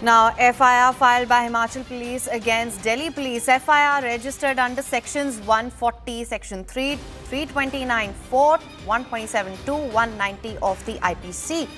Now, FIR filed by Himachal Police against Delhi Police. FIR registered under sections 140, section 3, 329, 4, 127, 190 of the IPC.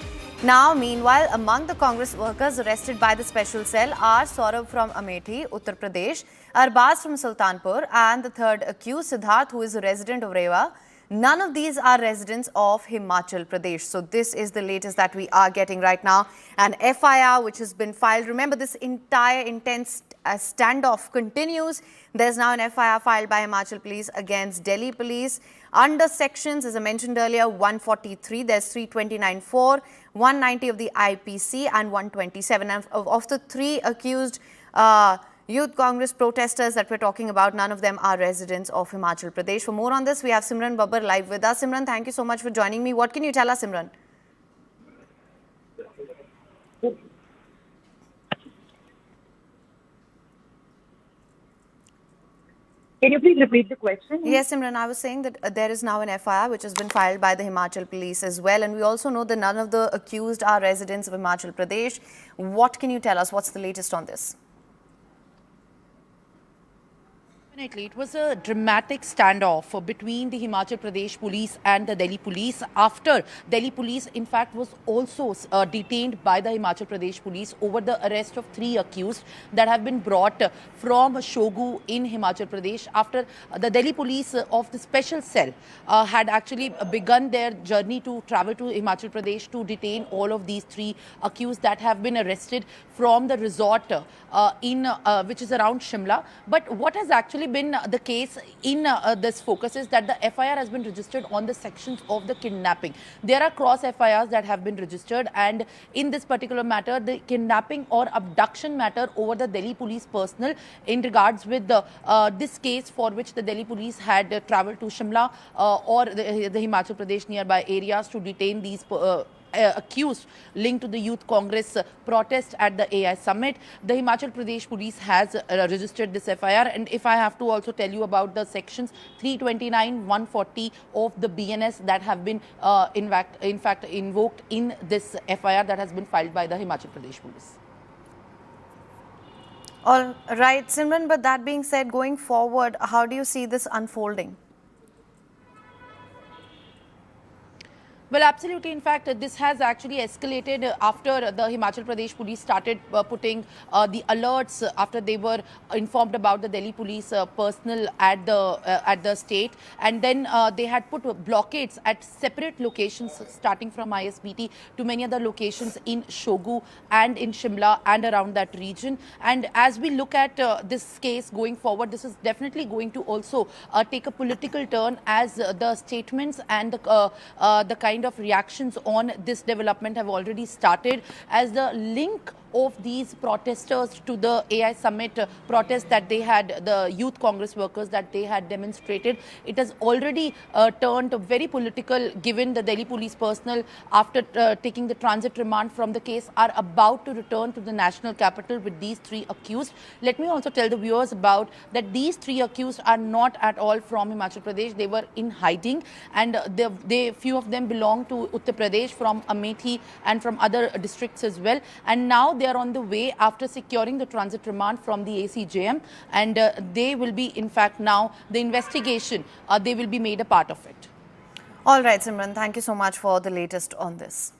Now, meanwhile, among the Congress workers arrested by the special cell are Saurabh from Amethi, Uttar Pradesh, Arbaz from Sultanpur, and the third accused, Siddharth, who is a resident of Rewa. None of these are residents of Himachal Pradesh. So this is the latest that we are getting right now. An FIR which has been filed. Remember, this entire intense standoff continues. There's now an FIR filed by Himachal Police against Delhi Police under sections, as I mentioned earlier, 143. There's 329(4), 190 of the IPC and 127. And of the three accused Youth Congress protesters that we're talking about, none of them are residents of Himachal Pradesh. For more on this, we have Simran Babbar live with us. Simran, thank you so much for joining me. What can you tell us, Simran? Can you please repeat the question? Yes, Simran, I was saying that there is now an FIR which has been filed by the Himachal Police as well. And we also know that none of the accused are residents of Himachal Pradesh. What can you tell us? What's the latest on this? Definitely. It was a dramatic standoff between the Himachal Pradesh police and the Delhi police after Delhi police, in fact, was also detained by the Himachal Pradesh police over the arrest of 3 accused that have been brought from Shogu in Himachal Pradesh after the Delhi police of the special cell had actually begun their journey to travel to Himachal Pradesh to detain all of these 3 accused that have been arrested from the resort which is around Shimla. But what has actually been the case in this focus is that the FIR has been registered on the sections of the kidnapping. There are cross FIRs that have been registered, and in this particular matter, the kidnapping or abduction matter over the Delhi police personnel in regards with this case for which the Delhi police had travelled to Shimla or the Himachal Pradesh nearby areas to detain these accused linked to the Youth Congress protest at the AI summit. The Himachal Pradesh police has registered this FIR, and if I have to also tell you about the sections 329, 140 of the BNS that have been in fact invoked in this FIR that has been filed by the Himachal Pradesh police. All right, Simran, but that being said, going forward, how do you see this unfolding? Well, absolutely. In fact, this has actually escalated after the Himachal Pradesh police started putting the alerts after they were informed about the Delhi police personnel at the state, and then they had put blockades at separate locations starting from ISBT to many other locations in Shogu and in Shimla and around that region. And as we look at this case going forward, this is definitely going to also take a political turn as the statements and the kind of reactions on this development have already started, as the link of these protesters to the AI summit protest that they had, the Youth Congress workers that they had demonstrated, it has already turned very political, given the Delhi police personnel, after taking the transit remand from the case, are about to return to the national capital with these 3 accused. Let me also tell the viewers about that these 3 accused are not at all from Himachal Pradesh. They were in hiding, and few of them belong to Uttar Pradesh, from Amethi and from other districts as well. And now they are on the way after securing the transit remand from the ACJM, and they will be, in fact, now the investigation, they will be made a part of it. All right, Simran, thank you so much for the latest on this.